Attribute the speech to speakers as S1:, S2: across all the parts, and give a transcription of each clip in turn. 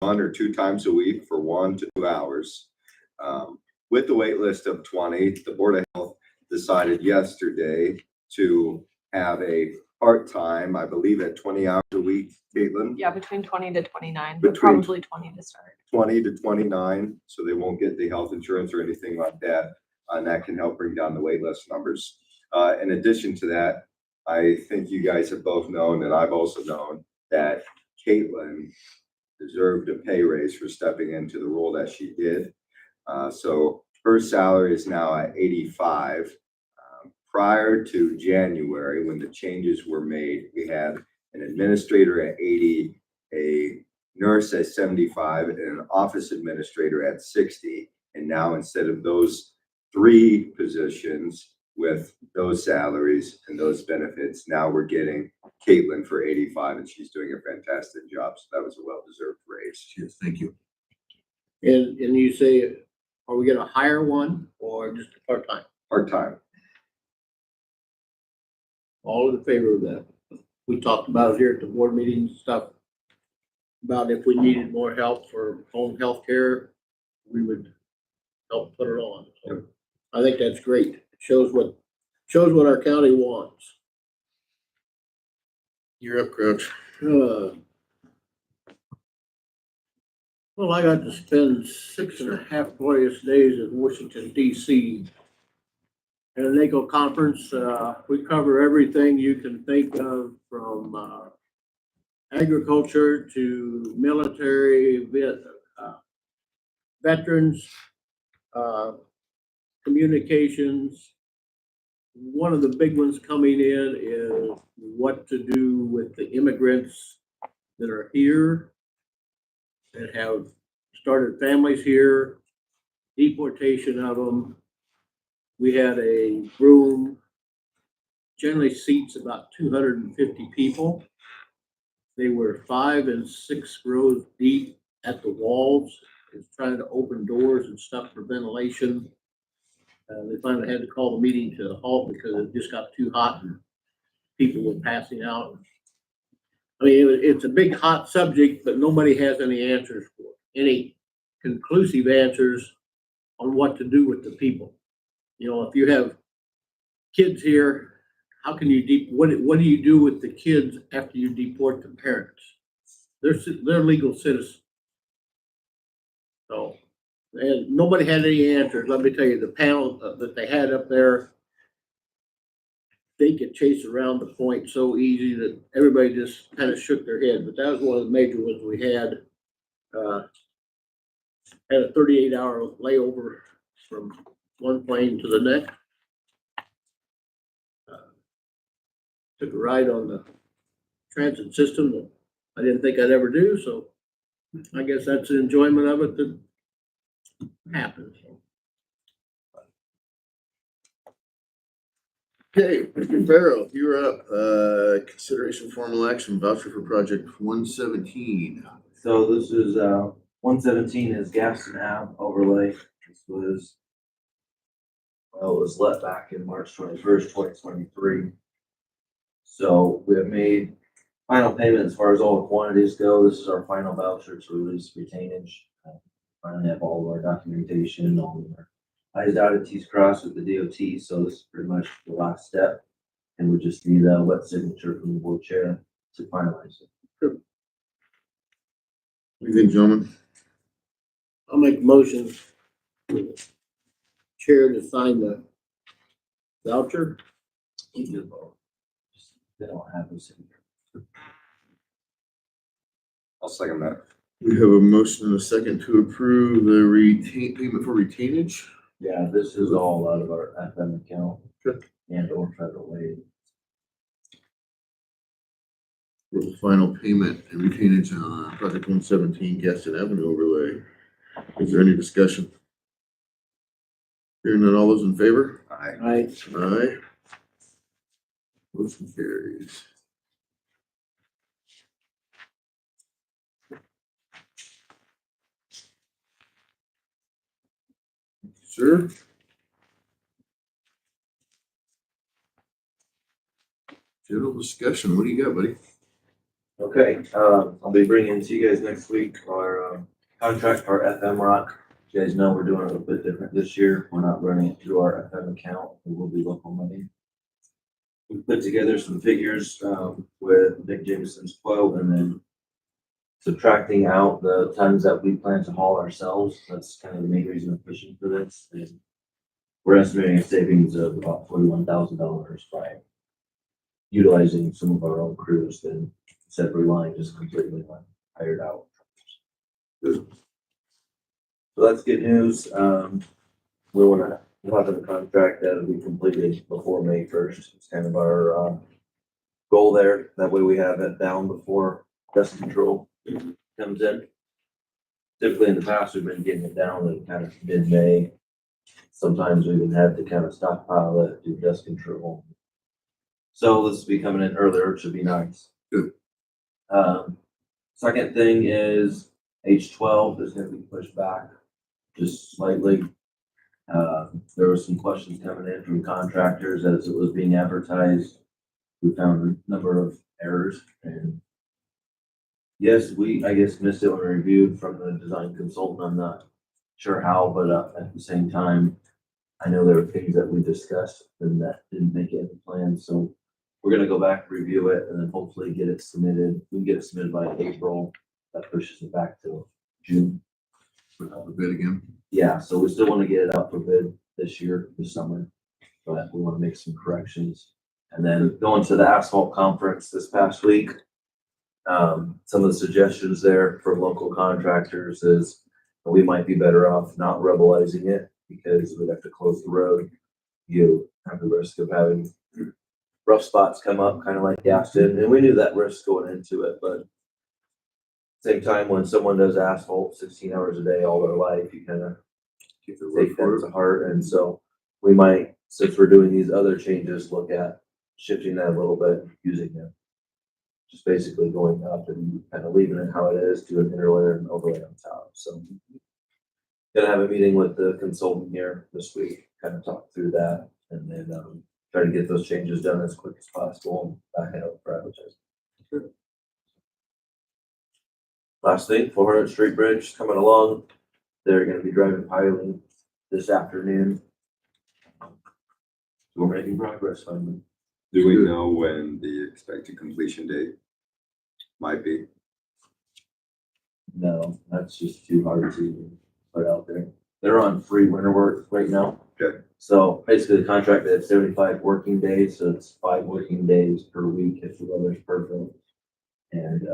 S1: 1 or 2 times a week for 1 to 2 hours. With the wait list of 20, the Board of Health decided yesterday to have a part-time, I believe at 20 hours a week, Caitlin?
S2: Yeah, between 20 to 29, but
S1: Between
S2: probably 20 to start.
S1: 20 to 29, so they won't get the health insurance or anything like that. And that can help bring down the wait list numbers. In addition to that, I think you guys have both known, and I've also known, that Caitlin deserved a pay raise for stepping into the role that she did. So her salary is now at 85. Prior to January, when the changes were made, we had an administrator at 80, a nurse at 75, and an office administrator at 60. And now instead of those 3 positions with those salaries and those benefits, now we're getting Caitlin for 85, and she's doing a fantastic job. So that was a well-deserved raise.
S3: Yes, thank you.
S4: And you say, are we gonna hire one or just a part-time?
S1: Part-time.
S4: All in favor of that? We talked about it here at the board meetings and stuff, about if we needed more help for home health care, we would help put it on. So I think that's great. It shows what our county wants.
S3: You're up, Crouch.
S4: Well, I got to spend 6.5 glorious days in Washington, DC. At a NACO conference, we cover everything you can think of, from agriculture to military, veterans, communications. One of the big ones coming in is what to do with the immigrants that are here, that have started families here, deportation of them. We had a room, generally seats about 250 people. They were 5 and 6 rows deep at the walls. It's trying to open doors and stuff for ventilation. They finally had to call the meeting to a halt because it just got too hot and people were passing out. I mean, it's a big hot subject, but nobody has any answers for it, any conclusive answers on what to do with the people. You know, if you have kids here, how can you what do you do with the kids after you deport the parents? They're legal citizens. So, and nobody had any answers. Let me tell you, the panel that they had up there, they could chase around the point so easy that everybody just kind of shook their head. But that was one of the major ones we had. Had a 38-hour layover from one plane to the next. Took a ride on the transit system that I didn't think I'd ever do, so I guess that's the enjoyment of it that happens.
S3: Okay, Mr. Farrell, you're up. Consideration formal action voucher for project 117.
S5: So this is 117 is Gaston Ave overlay. This was, well, it was let back in March 21st, 2023. So we have made final payment as far as all the quantities go. This is our final voucher to release retainage. Finally have all of our documentation, all of our I's dotted, T's crossed with the DOT. So this is pretty much the last step. And we just need a wet signature from the board chair to finalize it.
S3: What do you think, gentlemen?
S4: I'll make a motion for the chair to sign the voucher.
S5: They don't have a signature.
S1: I'll second that.
S3: We have a motion and a second to approve the payment for retainage.
S5: Yeah, this is all out of our FM account.
S3: Sure.
S5: And or federal aid.
S3: For the final payment and retainage on project 117 Gaston Avenue overlay. Is there any discussion? Hearing none, all those in favor?
S1: Aye.
S3: Aye. Motion carries. Sir? General discussion, what do you got, buddy?
S5: Okay, I'll be bringing to you guys next week our contract for our FM rock. You guys know we're doing it a little bit different this year. We're not running it through our FM account. It will be local money. We put together some figures with Nick Jameson's quote and then subtracting out the tons that we plan to haul ourselves. That's kind of the main reason I'm pushing for this. And we're estimating a savings of about $41,000 by utilizing some of our own crews than instead of relying just completely on hired out. So that's good news. We'll have a contract that'll be completed before May 1st. It's kind of our goal there. That way we have it down before dust control comes in. Typically in the past, we've been getting it down in kind of mid-May. Sometimes we even had to kind of stockpile it, do dust control. So this will be coming in earlier, which should be nice.
S3: Good.
S5: Second thing is H12 is going to be pushed back just slightly. There were some questions coming in from contractors as it was being advertised. We found a number of errors and yes, I guess missed it when reviewed from the design consultant. I'm not sure how, but at the same time, I know there were things that we discussed and that didn't make it in the plan. So we're gonna go back, review it, and then hopefully get it submitted. We can get it submitted by April. That pushes it back to June.
S3: Put out the bid again.
S5: Yeah, so we still want to get it out for bid this year, this summer, but we want to make some corrections. And then going to the asphalt conference this past week, some of the suggestions there for local contractors is we might be better off not rebelizing it because we'd have to close the road. You have the risk of having rough spots come up, kind of like Gaston, and we knew that risk going into it, but same time when someone does asphalt 16 hours a day all their life, you kind of take that to heart. And so we might, since we're doing these other changes, look at shifting that a little bit, using it. Just basically going up and kind of leaving it how it is, do an interlayer and overlay on top. So gonna have a meeting with the consultant here this week, kind of talk through that and then try to get those changes done as quick as possible and back it up for advertising. Last thing, 400th Street Bridge coming along. They're gonna be driving piling this afternoon. We're making progress on them.
S1: Do we know when the expected completion date might be?
S5: No, that's just too hard to put out there. They're on free winter work right now.
S1: Okay.
S5: So basically the contract is 75 working days, so it's 5 working days per week if the weather's perfect. And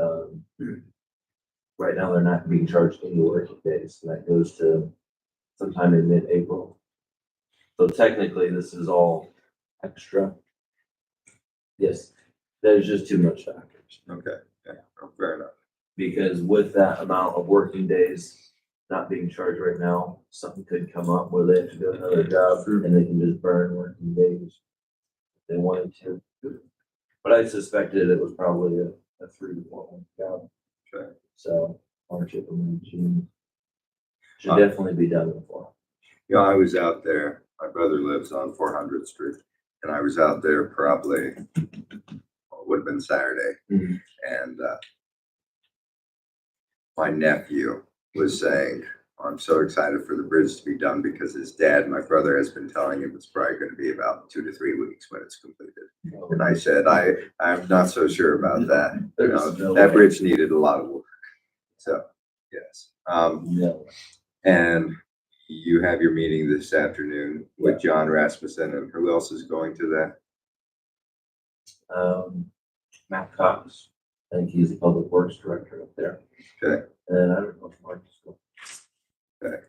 S5: right now they're not being charged any working days, and that goes to sometime in mid-April. So technically this is all extra. Yes, there's just too much factors.
S1: Okay, yeah, oh, fair enough.
S5: Because with that amount of working days not being charged right now, something could come up where they have to do another job and they can just burn working days if they wanted to. But I suspected it was probably a 3 to 4 month job.
S1: Okay.
S5: So March, April, May, June. Should definitely be done before.
S1: Yeah, I was out there. My brother lives on 400th Street, and I was out there probably, well, it would have been Saturday.
S5: Mhm.
S1: And my nephew was saying, I'm so excited for the bridge to be done because his dad, my brother, has been telling him it's probably going to be about 2 to 3 weeks when it's completed. And I said, I'm not so sure about that. You know,
S5: There's no
S1: that
S5: way.
S1: bridge needed a lot of work. So, yes.
S5: No.
S1: And you have your meeting this afternoon with John Rasmussen, and who else is going to that?
S5: Matt Cox, I think he's the public works director up there.
S1: Okay.
S5: And I don't know if Mark is going.
S1: Okay.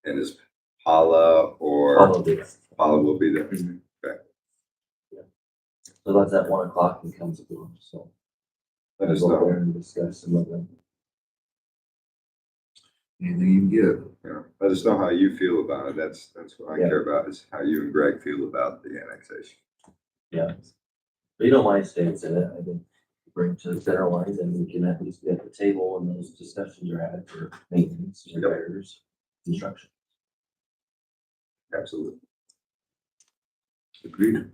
S1: And is Paula or
S5: All of it.
S1: Paula will be there?
S5: Mhm.
S1: Okay.
S5: So that's at 1 o'clock and comes to them, so.
S1: Let us
S5: Go
S1: know.
S5: there and discuss some of them.
S3: Anything you can get.
S1: Yeah. Let us know how you feel about it. That's what I
S5: Yeah.
S1: care about, is how you and Greg feel about the annexation.
S5: Yeah. But you don't mind staying in it, I think. Bring to the center lines and we can at least be at the table and those discussions are had for maintenance, repairs, construction.
S1: Absolutely.
S3: Agreed.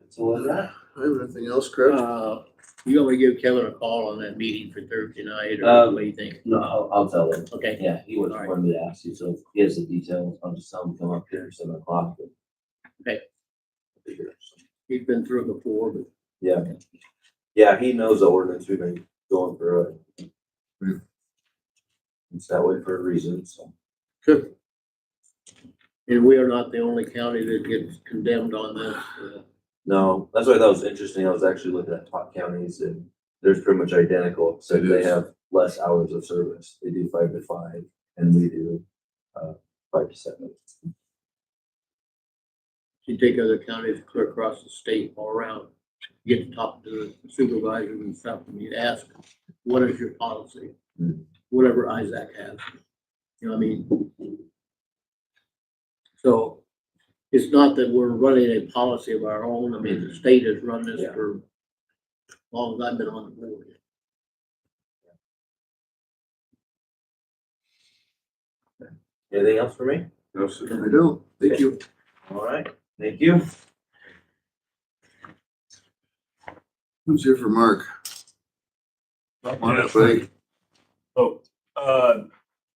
S5: So with that,
S3: I have anything else, Chris?
S4: You want me to give Kevin a call on that meeting for Thursday night, or what do you think?
S5: No, I'll tell him.
S4: Okay,
S5: Yeah, he was wanting me to ask you, so if he has the details, I'll just tell him to come up here at 7:00.
S4: Okay. he's been through it before, but
S5: Yeah. Yeah, he knows the ordinance. We've been going through it. It's that way for a reason, so.
S4: good. And we are not the only county that gets condemned on this.
S5: No, that's why I thought it was interesting. I was actually looking at top counties and there's pretty much identical, except
S3: It
S5: they
S3: is.
S5: have less hours of service. They do 5 to 5 and we do 5 to 7.
S4: You take other counties clear across the state, all around, you get to talk to the supervisors and stuff, and you ask, what is your policy?
S5: Hmm.
S4: Whatever Isaac has, you know what I mean? So, it's not that we're running a policy of our own, I mean, the state has run this
S5: Yeah.
S4: for as long as I've been on the board.
S5: Anything else for me?
S3: No, sir, I don't. Thank you.
S5: All right, thank you.
S3: Who's here for Mark? Come on up, buddy.
S6: So,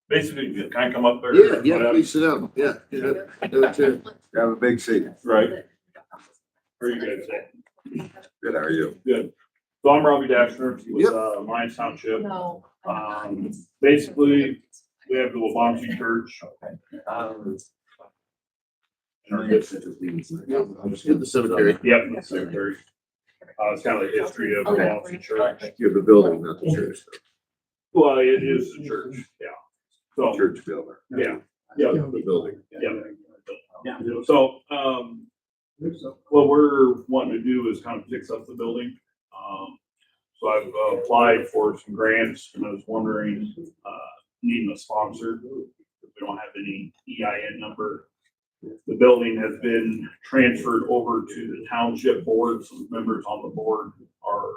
S6: basically, you kind of come up there.
S3: Yeah, please sit down. Yeah. Get up. Have a chair.
S1: Have a big seat.
S6: Right. Where are you guys at?
S1: Good, how are you?
S6: Good. So I'm Robbie Dashner with,
S3: Yep.
S6: Lyons Township.
S2: No.
S6: Basically, we have the Wabansi Church. in our district.
S3: In the cemetery.
S6: Yep, the cemetery. It's kind of the history of the Wabansi Church.
S3: You have the building, not the church.
S6: Well, it is the church, yeah. So,
S1: Church builder.
S6: yeah, yeah.
S3: The building.
S6: Yeah. So, what we're wanting to do is kind of fix up the building. So I've applied for some grants and I was wondering, needing a sponsor. We don't have any EIN number. The building has been transferred over to the township board. Some members on the board are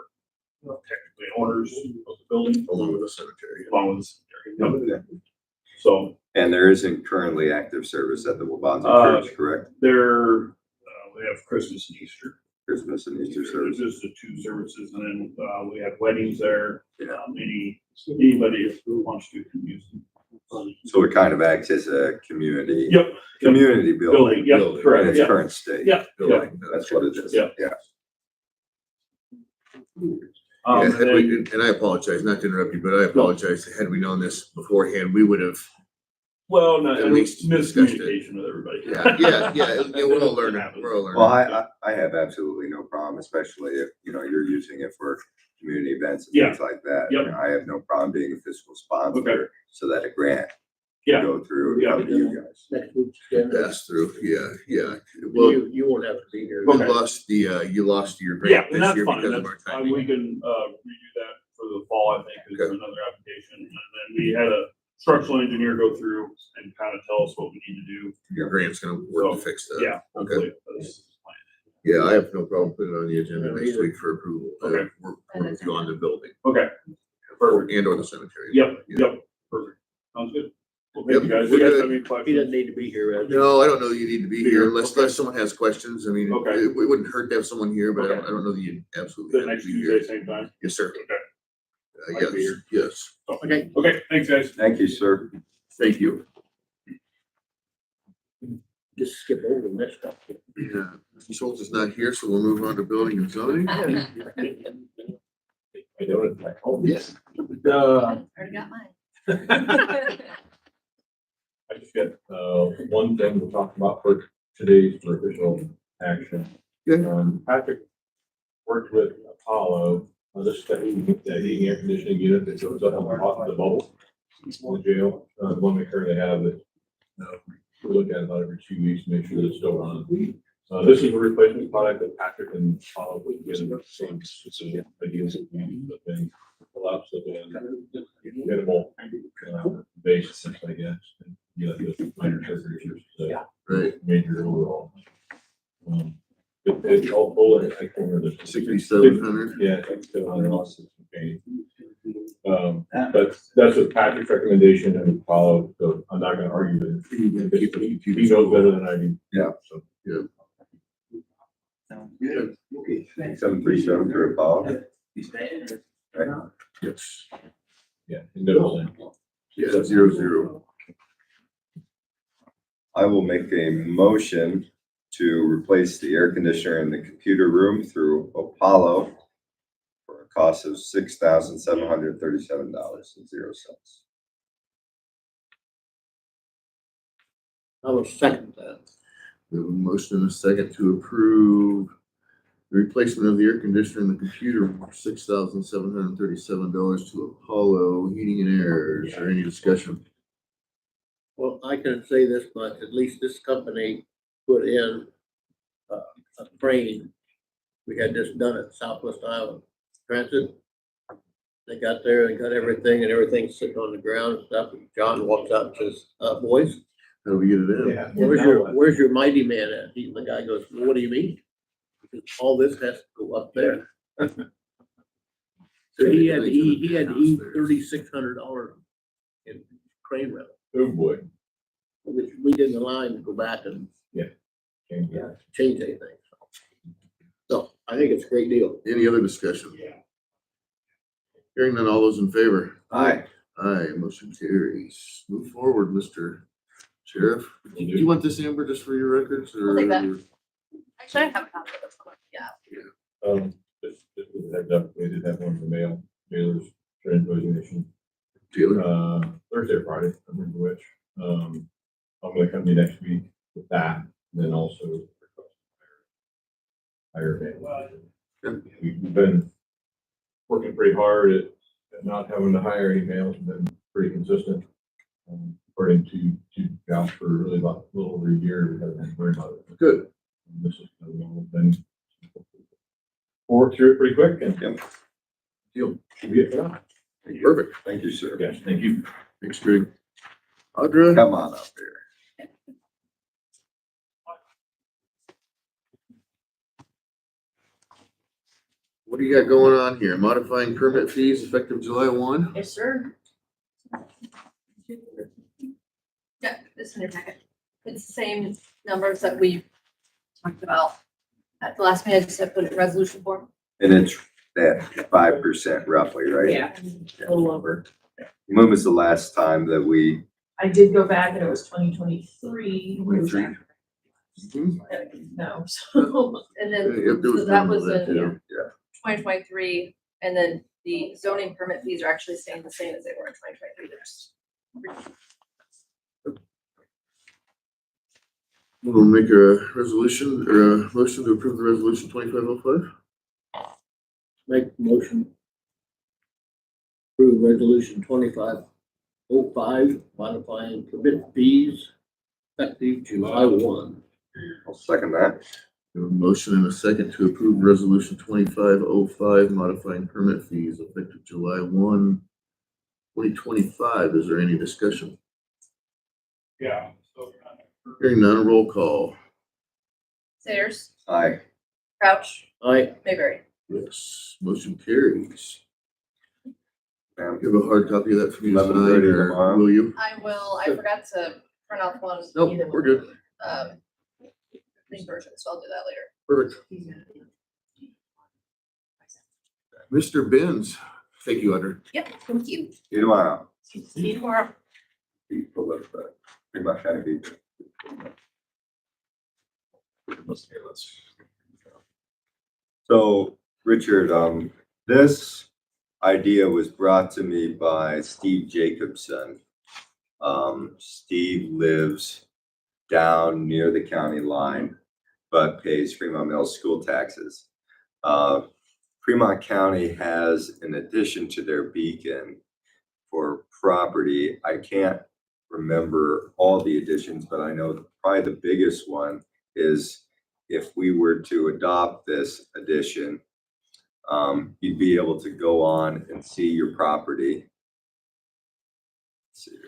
S6: technically owners of the building.
S3: Along with the cemetery.
S6: Along with the cemetery. So
S1: And there isn't currently active service at the Wabansi Church, correct?
S6: we have Christmas and Easter.
S1: Christmas and Easter
S6: There's
S1: service.
S6: just the 2 services, and then we have weddings there.
S1: Yeah.
S6: Anybody who wants to can use them.
S1: So it kind of acts as a community.
S6: Yep.
S1: Community
S6: Building,
S1: building.
S6: yep,
S3: Building.
S1: In
S6: correct,
S1: its
S6: yeah,
S1: current state.
S6: yeah, yeah.
S3: Building.
S1: That's what it is.
S6: Yeah.
S1: Yeah.
S3: Yeah,
S6: And
S3: had we-
S6: then,
S3: and I apologize, not to interrupt you, but I apologize. Had we known this beforehand, we would have,
S6: well, no,
S3: at least discussed it.
S6: miscommunication with everybody.
S3: yeah, we're all learning, we're all learning.
S1: Well, I have absolutely no problem, especially if, you're using it for community events and
S6: Yeah.
S1: things like that.
S6: Yep.
S1: I have no problem being a fiscal
S6: Okay.
S1: sponsor so that a grant
S6: Yeah.
S1: can go through and
S6: Yeah.
S1: come to you guys.
S4: Next week's agenda.
S3: Pass through, yeah. Well,
S4: You won't have to be here.
S3: you
S6: Okay.
S3: lost you lost your
S6: Yeah,
S3: grant
S6: and
S3: this
S6: that's
S3: year
S6: fine.
S3: because of
S6: That's,
S3: our
S6: we
S3: timing.
S6: can, redo that for the fall, I think, is
S3: Okay.
S6: another application. And then we had a structural engineer go through and kind of tell us what we need to do.
S3: Your grant's gonna work to fix that.
S6: Yeah, hopefully. That's the plan.
S3: Yeah, I have no problem putting it on the agenda
S4: Yeah,
S3: next
S4: either.
S3: week for approval.
S6: Okay.
S3: Work with you on the building.
S6: Okay, perfect.
S3: And or the cemetery.
S6: Yep,
S3: Yeah.
S6: yep, perfect. Sounds good. Well,
S3: Yep,
S6: thank you guys.
S3: we're
S6: You guys
S3: good.
S6: have any
S4: He
S6: questions?
S4: doesn't need to be here, Ed.
S3: No, I don't know that you need to be
S6: Be
S3: here
S6: here,
S3: unless
S6: okay.
S3: someone has questions. I mean,
S6: Okay.
S3: it wouldn't hurt to have someone here, but
S6: Okay.
S3: I don't know that you
S6: The
S3: absolutely have
S6: next
S3: to be
S6: Tuesday,
S3: here.
S6: same time?
S3: Yes, sir.
S6: Okay. I'll be
S3: Yes,
S6: here.
S3: yes.
S6: So,
S4: Okay.
S6: Okay, thanks, guys.
S1: Thank you, sir.
S3: Thank you.
S4: Just skip over the next stuff.
S3: Yeah, Mr. Schultz is not here, so we'll move on to building and zoning. Yes.
S2: Already got mine.
S7: I just got, one thing to talk about for today's for official action.
S3: Yeah.
S7: Patrick worked with Apollo, this is the heating air conditioning unit that goes up on the bubble in the jail, the one we currently have that, we look at about every 2 weeks, to make sure that it's still on. This is a replacement product that Patrick and Apollo would get in the same specific ideas that we use, but then allows the minimal basis, I guess. And, the minor temperatures,
S3: Right.
S7: major overall. It's all full, I can't remember the
S3: 6,700.
S7: Yeah, I think 700 okay. But that's what Patrick's recommendation and follow, so I'm not gonna argue with it. He knows better than I do.
S1: Yeah.
S7: So,
S1: Sounds good. 737 for a ball.
S3: Yes.
S7: Yeah. No.
S3: Yeah, 0-0.
S1: I will make a motion to replace the air conditioner in the computer room through Apollo for a cost of $6,737.00.
S4: I will second that.
S3: We have a motion and a second to approve the replacement of the air conditioner in the computer room for $6,737 to Apollo Heating and Air. Is there any discussion?
S4: Well, I can say this much, at least this company put in a crane. We had this done at Southwest Iowa Transit. They got there and got everything and everything's sitting on the ground and stuff. And John walks out and says, boys,
S3: How do we get it in?
S7: Yeah.
S4: where's your mighty man at? The guy goes, well, what do you mean? He says, all this has to go up there. So he had to eat $3,600 in crane rental,
S7: Oh, boy.
S4: which we didn't allow him to go back and
S7: Okay.
S4: change anything. So I think it's a great deal.
S3: Any other discussion? Hearing none, all those in favor?
S1: Aye.
S3: Aye, motion carries. Move forward, Mr. Sheriff. Do you want this, Amber, just for your records or?
S2: I'll take that. Actually, I have a copy of this one. Yeah.
S7: Just as a heads up, we did have one in the mail, mailers, trans resignation,
S3: Taylor?
S7: Thursday or Friday, I don't remember which. I'm gonna come to you next week with that, and then also hire van. We've been working pretty hard at not having to hire any males, and been pretty consistent. According to Josh, for really about a little over a year, we haven't had to worry about it.
S3: Good.
S7: And this is kind of one of the things. We'll work through it pretty quick and
S3: Deal.
S7: should be it for now.
S3: Perfect.
S1: Thank you, sir.
S7: Yes, thank you.
S3: Thanks, Greg. Audra?
S1: Come on up here.
S3: What do you got going on here? Modifying permit fees effective July 1?
S2: Yes, sir. Yeah, it's in your packet. It's the same numbers that we talked about at the last meeting. I just had put it in resolution form.
S1: And it's that 5% roughly, right?
S8: Yeah, a little over.
S1: When was the last time that we,
S8: I did go back and it was 2023.
S1: 23?
S8: No, so.
S2: And then
S3: Yep, there was
S2: so that
S3: none of
S2: was
S3: that,
S2: in
S3: yeah.
S2: 2023, and then the zoning permit fees are actually staying the same as they were in 2023. They're just
S3: We'll make a resolution or a motion to approve the resolution 2505.
S4: Make the motion. Approve resolution 2505, modifying permit fees effective July 1.
S1: I'll second that.
S3: We have a motion and a second to approve resolution 2505, modifying permit fees effective July 1, 2025. Is there any discussion?
S6: Yeah.
S3: Hearing none, roll call.
S2: Sayers,
S1: Aye.
S2: Crouch,
S4: Aye.
S2: Mayberry.
S3: Yes, motion carries.
S1: Ma'am.
S3: You have a hard copy of that for me to sign,
S1: 11:30
S3: or
S1: tomorrow.
S3: will you?
S2: I will. I forgot to print out one.
S3: Nope,
S2: either
S3: we're
S2: one.
S3: good.
S2: Thing version, so I'll do that later.
S3: Perfect. Mr. Benz, thank you, Audra.
S2: Yep, thank you.
S1: See you tomorrow.
S2: See you tomorrow.
S1: People live back. Pretty much had to be. So, Richard, this idea was brought to me by Steve Jacobson. Steve lives down near the county line, but pays Fremont Mills school taxes. Fremont County has, in addition to their beacon for property, I can't remember all the additions, but I know probably the biggest one is if we were to adopt this addition, you'd be able to go on and see your property. Let's see here.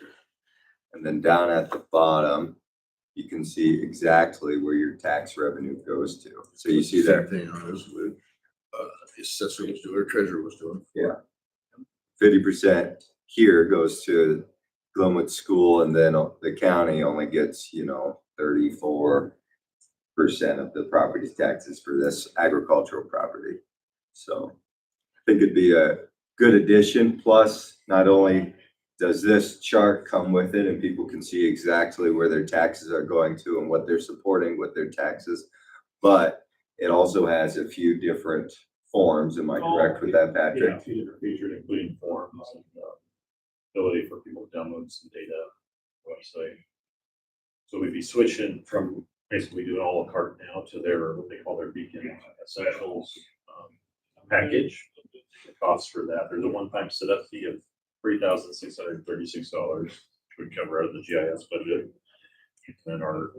S1: And then down at the bottom, you can see exactly where your tax revenue goes to. So you see that
S3: Same thing on this with, the assessor was doing, or treasurer was doing.
S1: 50% here goes to Glenwood School, and then the county only gets, 34% of the property taxes for this agricultural property. So think it'd be a good addition. Plus, not only does this chart come with it and people can see exactly where their taxes are going to and what they're supporting with their taxes, but it also has a few different forms. Am I correct with that,
S6: Yeah,
S1: Patrick?
S6: a few different features, including forms and ability for people to download some data website. So we'd be switching from basically doing all a cart now to their, what they call their Beacon Essentials package. The cost for that, there's a one-time setup fee of $3,636, which would cover out of the GIS budget. And then our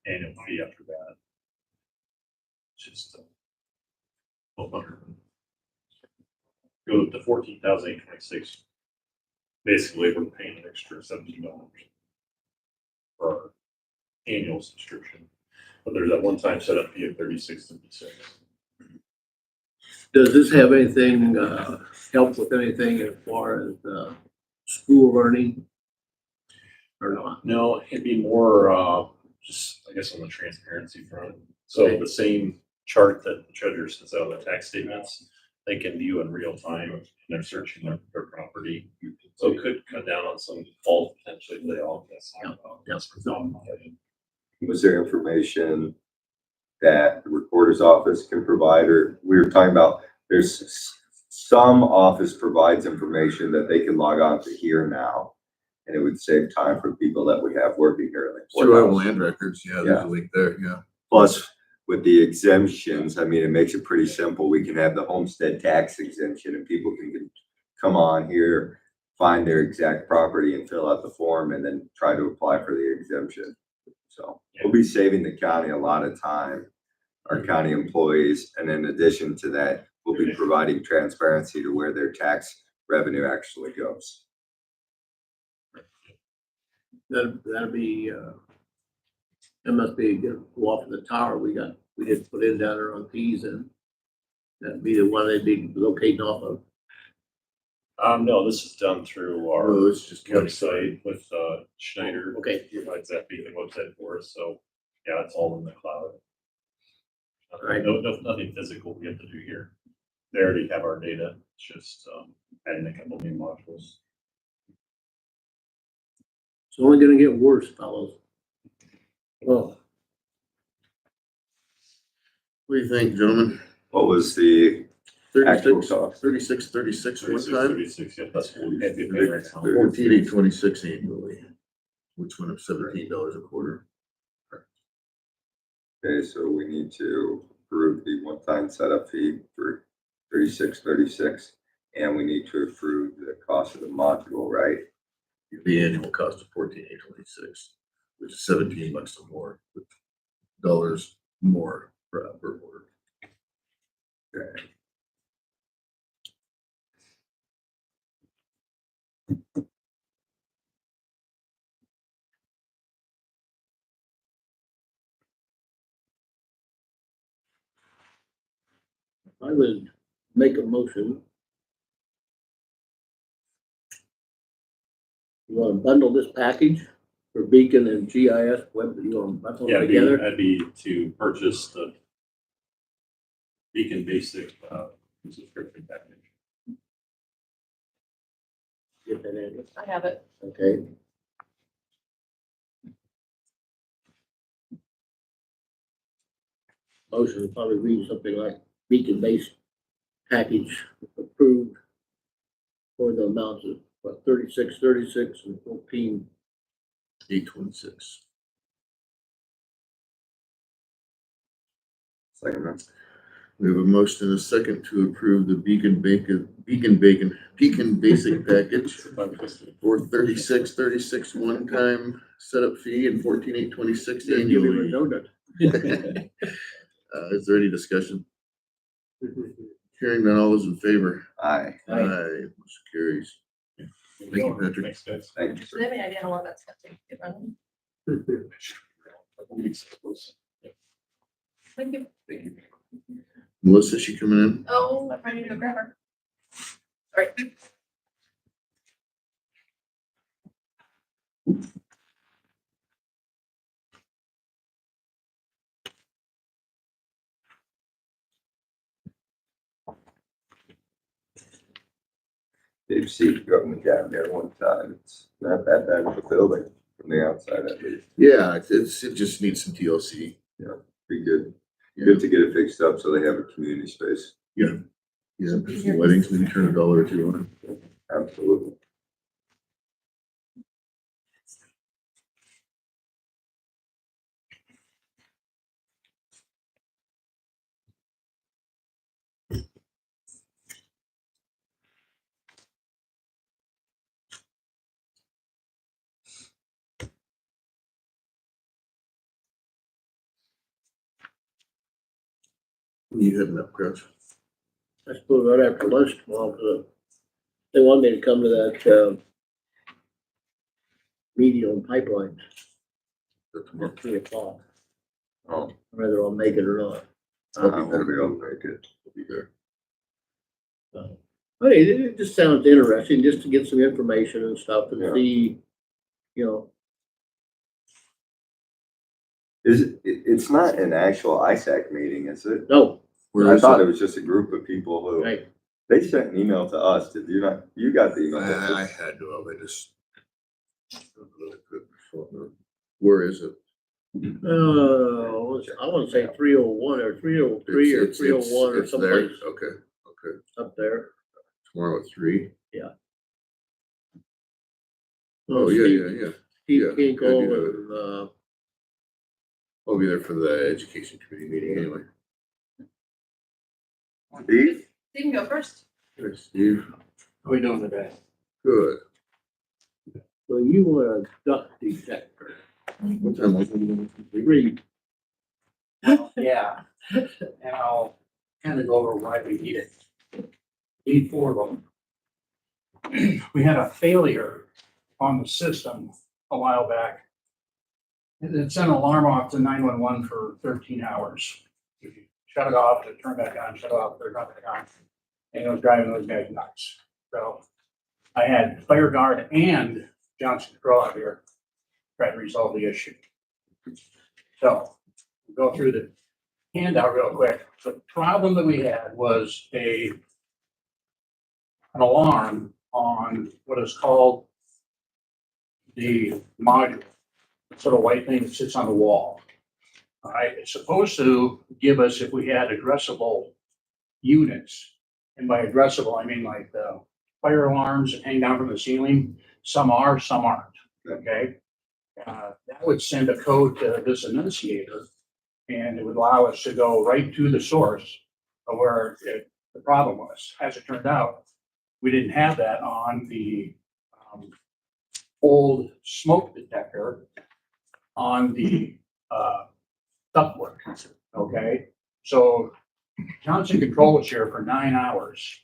S6: annual fee after that. Just go up to 14,826. Basically, we're paying an extra $17 for our annual subscription. But there's that one-time setup fee of $36.56.
S4: Does this have anything, help with anything as far as, school learning? Or not?
S6: No, it'd be more, just, I guess, on the transparency front. So
S4: Okay.
S6: the same chart that the treasurer sends out the tax statements, they can view in real time and they're searching their property. So it could cut down on some fault potentially if they all guess.
S1: Was there information that the recorder's office can provide, or we were talking about, there's some office provides information that they can log on to here now, and it would save time for people that we have working here. Like
S3: Through our
S1: courthouse.
S3: land records, yeah, there's a link there, yeah.
S1: Plus, with the exemptions, I mean, it makes it pretty simple. We can have the homestead tax exemption and people can come on here, find their exact property and fill out the form and then try to apply for the exemption. So we'll be saving the county a lot of time, our county employees. And in addition to that, we'll be providing transparency to where their tax revenue actually goes.
S4: That'd be, that must be a good go off of the tower we did put in down there on Pease, and that'd be the one they'd be locating off of.
S6: No, this is done through our
S3: Oh, it's just county
S6: website with Schneider.
S4: Okay.
S6: Provides that Beacon website for us, so yeah, it's all in the cloud.
S4: Right.
S6: Nothing physical we have to do here. They already have our data, it's just adding a couple new modules.
S4: It's only gonna get worse, fellows. Oh,
S3: What do you think, gentlemen?
S1: What was the actual
S3: 36,
S1: cost?
S3: 36 one time,
S6: 36, yeah, that's what we have to pay right now.
S3: 14,826 annually, which went up $17 a quarter.
S1: Okay, so we need to approve the one-time setup fee for $36.36, and we need to approve the cost of the module, right?
S3: The annual cost of 14,826, which is $17 or more, dollars more per order.
S1: Okay.
S4: I would make a motion. You wanna bundle this package for Beacon and GIS web, you wanna bundle
S6: Yeah,
S4: them together?
S6: that'd be to purchase the Beacon Basic subscription package.
S4: Get that in,
S2: I have it.
S4: okay? Motion will probably read something like Beacon based package approved for the amounts of, what, 36 and 14.
S3: 826.
S1: Second.
S3: We have a motion and a second to approve the Beacon Basic Package for 36.36 one-time setup fee and 14,826
S4: Give him a
S3: annually.
S4: donut.
S3: Is there any discussion? Hearing none, all those in favor?
S1: Aye.
S3: Aye. Motion carries. Thank you, Patrick.
S6: Thanks, guys.
S1: Thank you,
S2: Do
S1: sir.
S2: you have any idea how long that's gonna take to get running? Thank you.
S3: Melissa, she coming in?
S2: Oh, I'm ready to grab her. All right.
S1: Dave Seek government down there one time. It's not that bad of a building from the outside at least.
S3: Yeah, it just needs some TLC.
S1: Pretty good.
S3: Yeah.
S1: Good to get it fixed up so they have a community space.
S3: Yeah, some weddings, maybe turn $1 or $2 on it.
S1: Absolutely.
S3: You heading up, Chris?
S4: I suppose right after lunch tomorrow, 'cause they want me to come to that, meeting on pipelines at 3:00.
S1: Oh,
S4: Whether I'll make it or not.
S1: I'll be able to make it.
S3: I'll be there.
S4: But it just sounds interesting, just to get some information and stuff and
S1: Yeah.
S4: see, you know,
S1: It's not an actual ISAC meeting, is it?
S4: no,
S3: Where
S1: I
S3: is
S1: thought
S3: it?
S1: it was just a group of people who,
S4: right,
S1: they sent an email to us. Did you not? You got the email.
S3: I had to have, I just. Where is it?
S4: I wanna say 301 or 303 or
S3: It's-
S4: 301 or
S3: it's there.
S4: someplace
S3: Okay,
S4: up there.
S3: tomorrow at 3.
S4: Well,
S3: Oh, yeah.
S4: Steve
S3: Yeah,
S4: Kinkle
S3: I do
S4: and,
S3: I'll be there for the education committee meeting anyway.
S1: Steve?
S2: You can go first.
S3: Hey, Steve,
S4: how we doing today?
S3: good.
S4: So you want a duct detector?
S3: What time was it?
S4: 3.
S9: Yeah, and I'll kind of go over why we need it. Need 4 of them. We had a failure on the system a while back. It sent an alarm off to 911 for 13 hours. If you shut it off, to turn back on, shut it off, turn it back on. And it was driving those guys nuts. So I had Fire Guard and Johnson Control out here try to resolve the issue. So go through the handout real quick. The problem that we had was an alarm on what is called the module, sort of white thing that sits on the wall. All right, it's supposed to give us if we had addressable units. And by addressable, I mean like the fire alarms that hang down from the ceiling. Some are, some aren't, okay? That would send a code to this annunciator, and it would allow us to go right to the source of where the problem was. As it turned out, we didn't have that on the old smoke detector on the ductwork, okay? So Johnson Control was here for 9 hours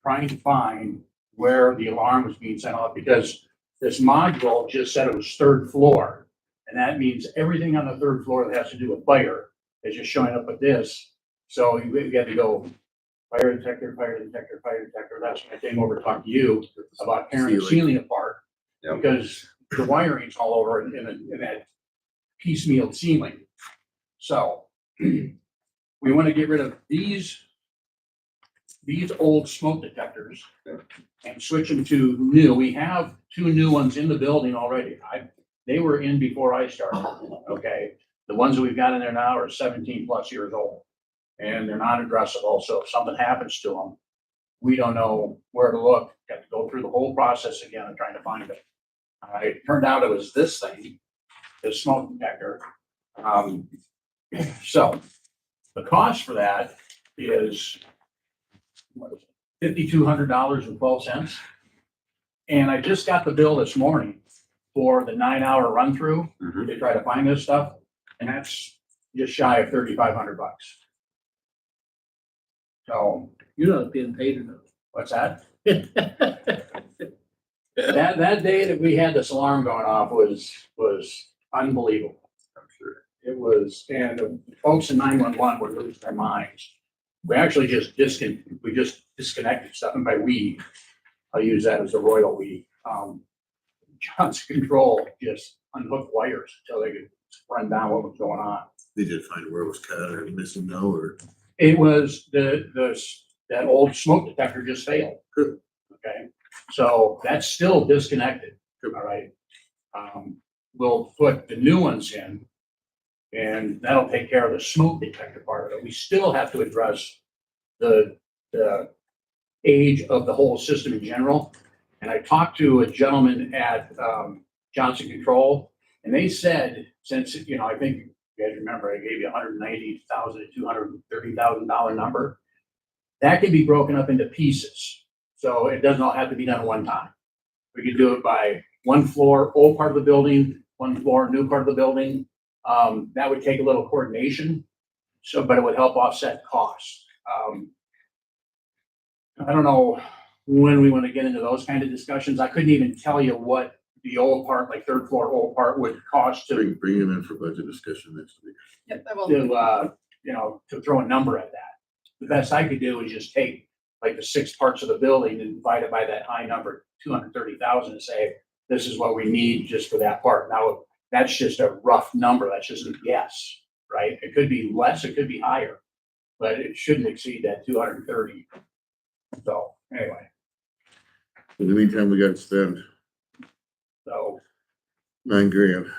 S9: trying to find where the alarm was being sent off, because this module just said it was 3rd floor. And that means everything on the 3rd floor that has to do with fire is just showing up with this. So you had to go fire detector, fire detector, fire detector. That's when I came over to talk to you about tearing the ceiling apart.
S1: Yep.
S9: Because the wiring's all over in that piecemeal ceiling. So we want to get rid of these old smoke detectors and switch them to new. We have 2 new ones in the building already. They were in before I started, okay? The ones that we've got in there now are 17+ years old, and they're not addressable. So if something happens to them, we don't know where to look. Got to go through the whole process again of trying to find it. It turned out it was this thing, this smoke detector. So the cost for that is $5,200.12. And I just got the bill this morning for the 9-hour run through
S1: Mhm.
S9: to try to find this stuff. And that's just shy of $3,500. So
S4: You're not being paid enough.
S9: what's that? That day that we had this alarm going off was unbelievable.
S1: I'm sure.
S9: It was, and the folks in 911 were losing their minds. We actually just disconnected stuff, and by we, I'll use that as a royal we. Johnson Control just unhooked wires until they could run down what was going on.
S3: They did find where it was cut or missing now, or?
S9: It was that old smoke detector just failed.
S3: Good.
S9: Okay, So that's still disconnected, all right? We'll put the new ones in, and that'll take care of the smoke detector part of it. We still have to address the age of the whole system in general. And I talked to a gentleman at Johnson Control, and they said, since, you know, I think you guys remember, I gave you $190,000 to $230,000 number. That can be broken up into pieces. So it doesn't all have to be done at one time. We could do it by one floor, old part of the building, one floor, new part of the building. That would take a little coordination. So, but it would help offset costs. I don't know when we want to get into those kind of discussions. I couldn't even tell you what the old part, like third floor old part, would cost to,
S3: Bring him in for budget discussion next week.
S2: Yep, I will.
S9: you know, to throw a number at that. The best I could do is just take like the 6 parts of the building and divide it by that high number, 230,000, and say, this is what we need just for that part. Now, that's just a rough number. That's just a guess, right? It could be less, it could be higher, but it shouldn't exceed that 230. So anyway,
S3: In the meantime, we gotta spend
S9: so
S3: $9,000.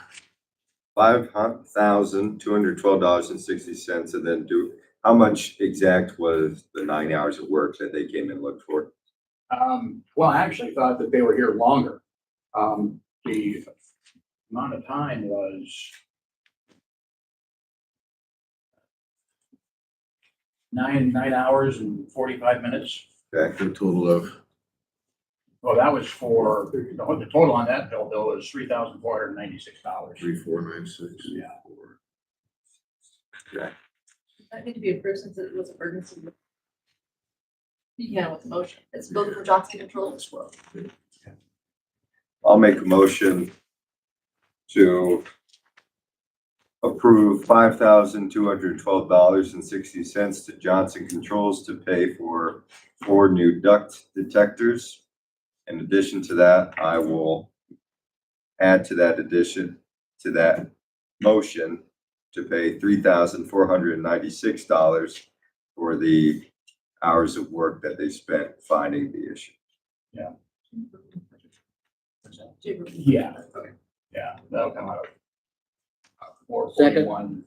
S1: $5,212.60, and then how much exact was the 9 hours of work that they came and looked for?
S9: well, I actually thought that they were here longer. The amount of time was 9 hours and 45 minutes.
S1: Okay,
S3: For a total of,
S9: Well, that was for, the total on that bill was $3,496.
S3: 3,496.
S9: Yeah.
S2: That need to be approved since it was emergency. You can with the motion. It's building for Johnson Control as well.
S1: I'll make a motion to approve $5,212.60 to Johnson Controls to pay for 4 new duct detectors. In addition to that, I will add to that motion to pay $3,496 for the hours of work that they spent finding the issue.
S9: Yeah. Yeah, that'll come out of 441.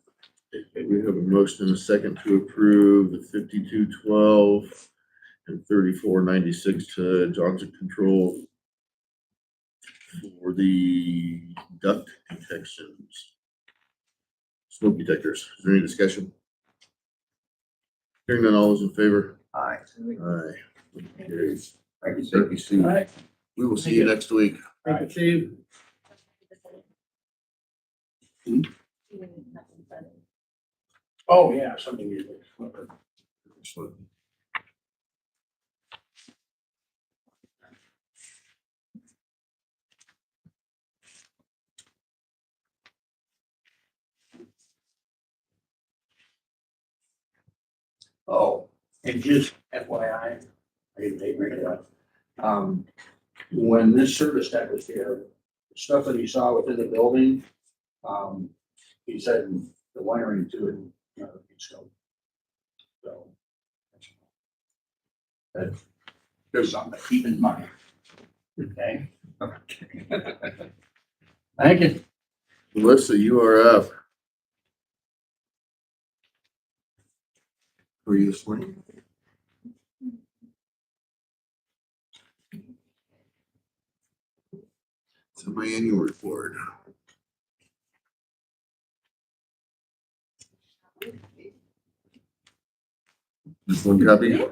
S3: We have a motion and a second to approve the 5212 and 3496 to Johnson Control for the duct detections. Smoke detectors. Is there any discussion? Hearing none, all those in favor?
S1: Aye.
S3: Aye. Carries.
S1: Thank you, sir.
S3: Thank you, Steve.
S9: All right.
S3: We will see you next week.
S4: Thank you, Steve.
S9: Oh, yeah, something you did. Oh, and just FYI, I didn't take it up. When this service tech was here, the stuff that he saw within the building, he said the wiring to it, you know, it's so. So. That, there's something to keep in mind. Okay. Thank you.
S3: Melissa, you are up. How are you this morning? It's in my annual report. Just one copy?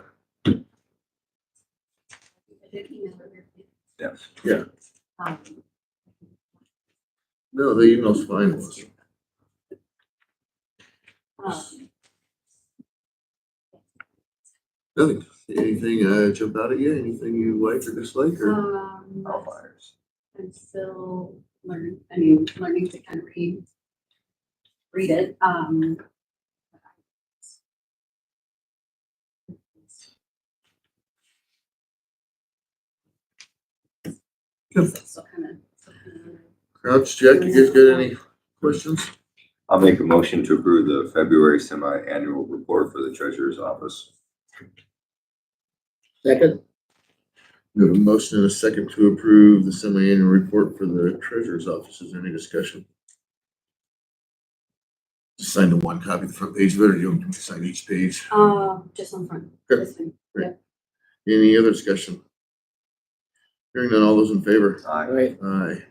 S1: Yes.
S3: Yeah. No, the email's fine. Melissa. Nothing. Anything jump out at you? Anything you like or dislike or?
S1: Outliers.
S10: I'm still learning to kind of read it.
S3: Good.
S10: Still kind of.
S3: Crouch, Jack, you guys got any questions?
S1: I'll make a motion to approve the February semi-annual report for the treasurer's office.
S4: Second.
S3: We have a motion and a second to approve the semi-annual report for the treasurer's office. Is there any discussion? Just sign the one copy of the front page of it, or do you want me to sign each page?
S10: Just on front.
S3: Okay.
S10: This one.
S3: Any other discussion? Hearing none, all those in favor?
S1: Aye.
S4: Right.
S3: Aye.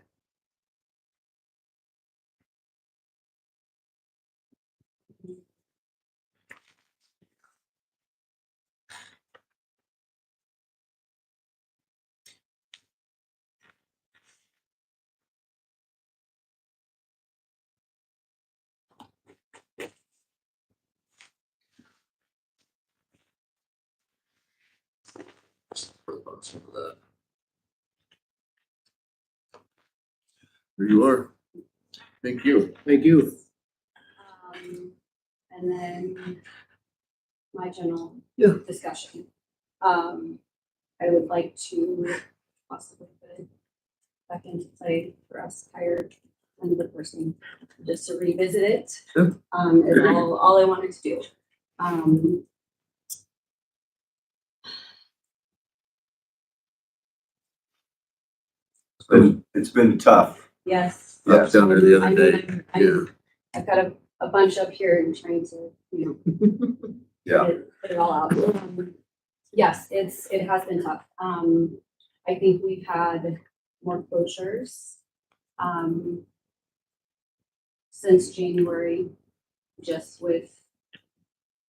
S3: There you are. Thank you.
S4: Thank you.
S10: And then my general
S3: Yeah.
S10: discussion. I would like to possibly put it back into play for us to hire another person, just to revisit it.
S3: Sure.
S10: Is all I wanted to do.
S1: It's been tough.
S10: Yes.
S3: I was down there the other
S10: I mean,
S3: day. Yeah.
S10: I've got a bunch up here and trying to,
S1: Yeah.
S10: put it all out. Yes, it has been tough. I think we've had more closures, since January, just with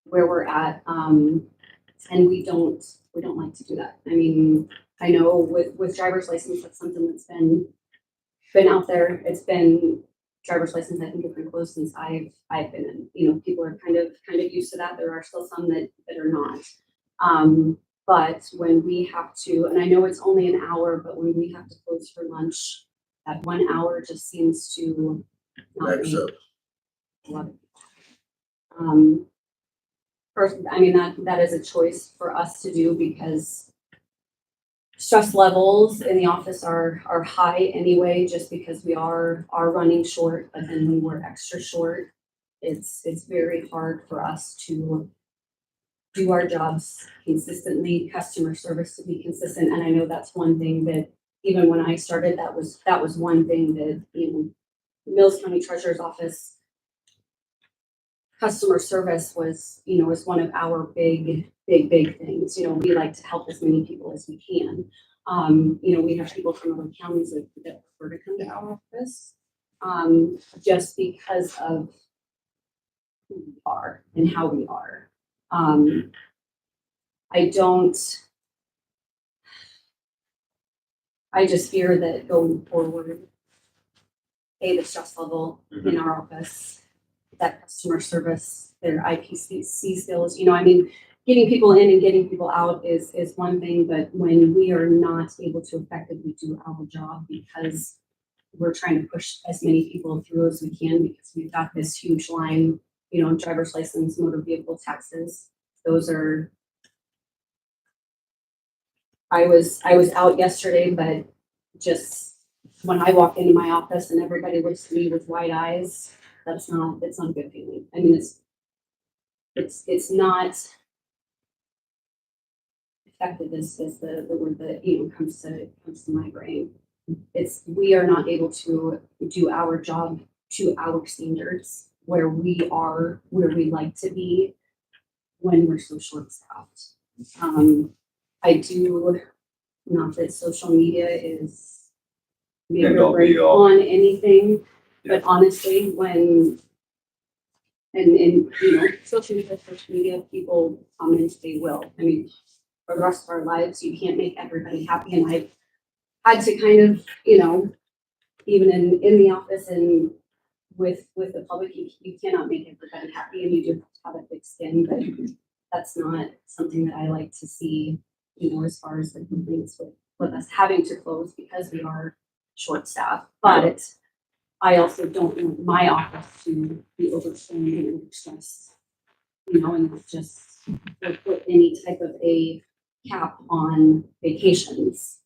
S10: where we're at. And we don't like to do that. I mean, I know with driver's license, that's something that's been out there. It's been driver's license, I think, has been closed since I've been in. People are kind of used to that. There are still some that are not. But when we have to, and I know it's only an hour, but when we have to close for lunch, that 1 hour just seems to not
S3: Backs
S10: make
S3: up.
S10: a lot of. First, I mean, that is a choice for us to do because stress levels in the office are high anyway, just because we are running short, but then when we're extra short, it's very hard for us to do our jobs consistently, customer service to be consistent. And I know that's one thing that even when I started, that was one thing that, Mills County Treasurer's Office customer service was one of our big things. We like to help as many people as we can. We have people from other counties that prefer to come to our office, just because of who we are and how we are. I just fear that going forward, the stress level in our office, that customer service, their IPC skills, getting people in and getting people out is one thing, but when we are not able to effectively do our job because we're trying to push as many people through as we can because we've got this huge line, driver's license, motor vehicle taxes, those are. I was out yesterday, but just when I walk into my office and everybody looks at me with wide eyes, it's not a good feeling. I mean, it's not effective is the word that comes to my brain. We are not able to do our job to our standards where we are where we like to be when we're so short staffed. I do not that social media is make
S1: End
S10: or
S1: all
S10: break
S1: be all.
S10: on anything, but honestly, when social media people comment, they will. I mean, for the rest of our lives, you can't make everybody happy, and I've had to kind of, even in the office and with the public, you cannot make everybody happy, and you do have to have a thick skin, but that's not something that I like to see, as far as the complaints with us having to close because we are short staffed. But I also don't want my office to be overstrained and overstressed, and not just put any type of a cap on vacations.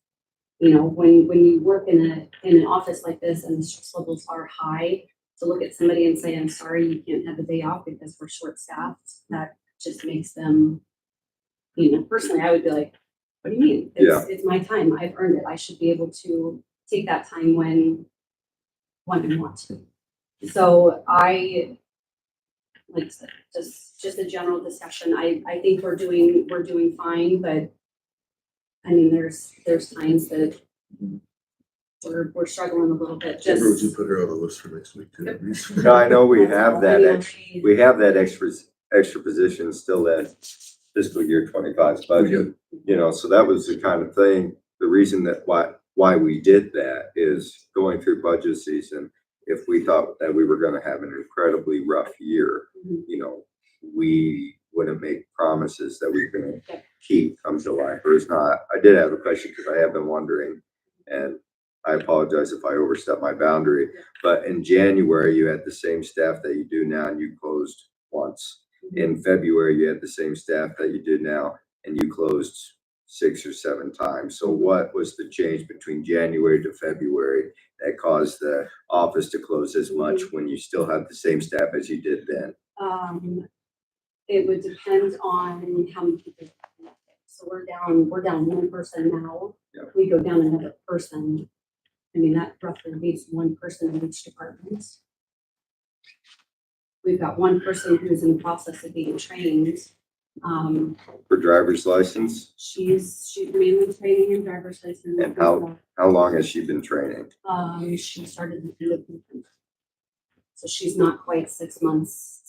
S10: When you work in an office like this and the stress levels are high, to look at somebody and say, I'm sorry, you can't have a day off because we're short staffed, that just makes them, personally, I would be like, what do you mean? It's my time. I've earned it. I should be able to take that time when I want to. So like I said, just a general discussion. I think we're doing fine, but I mean, there's times that we're struggling a little bit.
S3: Maybe we can
S10: Just
S3: put her on the list for next week too.
S1: No, I know we have that
S10: Anyway,
S1: we have that extra position still at fiscal year 25's budget, you know, so that was the kind of thing, the reason that why we did that is going through budget season. If we thought that we were gonna have an incredibly rough year,
S10: Mhm.
S1: you know, we wouldn't make promises that we're gonna keep come July first. Now, I did have a question because I have been wondering, and I apologize if I overstepped my boundary, but in January, you had the same staff that you do now and you closed once. In February, you had the same staff that you did now and you closed 6 or 7 times. So what was the change between January to February that caused the office to close as much when you still have the same staff as you did then?
S10: it would depend on how many people. So we're down one person now.
S1: Yep.
S10: We go down another person. I mean, that roughly leaves one person in each department. We've got one person who's in the process of being trained.
S1: For driver's license,
S10: She's mainly training in driver's license.
S1: And how long has she been training?
S10: She started in the November. So she's not quite 6 months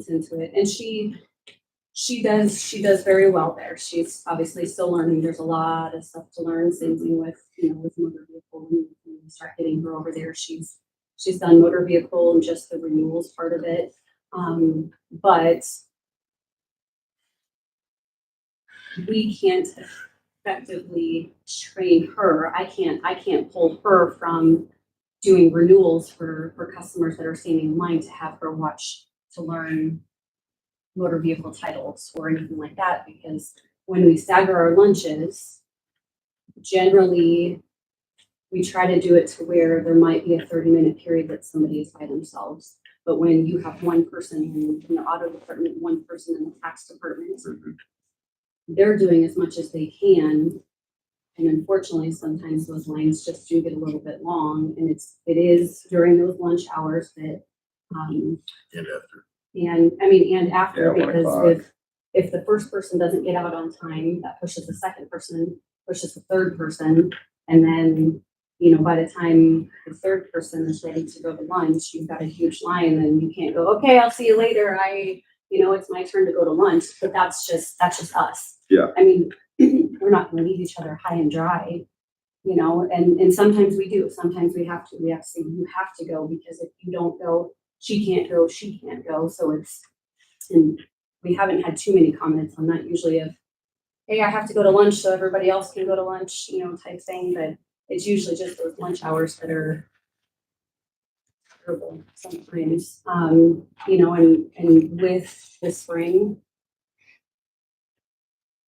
S10: into it. And she does very well there. She's obviously still learning. There's a lot of stuff to learn. Same thing with, with motor vehicle. When we start getting her over there, she's done motor vehicle and just the renewals part of it. But we can't effectively train her. I can't pull her from doing renewals for customers that are standing in line to have her watch to learn motor vehicle titles or anything like that, because when we stagger our lunches, generally we try to do it to where there might be a 30-minute period that somebody is by themselves. But when you have one person in the auto department, one person in the tax department, they're doing as much as they can. And unfortunately, sometimes those lines just do get a little bit long, and it is during those lunch hours that,
S3: And after.
S10: and after,
S1: Yeah, 1
S10: because
S1: o'clock.
S10: if the first person doesn't get out on time, that pushes the second person, pushes the third person, and then, by the time the third person is ready to go to lunch, you've got a huge line, and you can't go, okay, I'll see you later. It's my turn to go to lunch, but that's just us.
S1: Yeah.
S10: I mean, we're not gonna leave each other high and dry, and sometimes we do. Sometimes we have to say, you have to go, because if you don't go, she can't go. So and we haven't had too many comments on that. Usually hey, I have to go to lunch so everybody else can go to lunch, type thing, but it's usually just those lunch hours that are terrible sometimes. And with the spring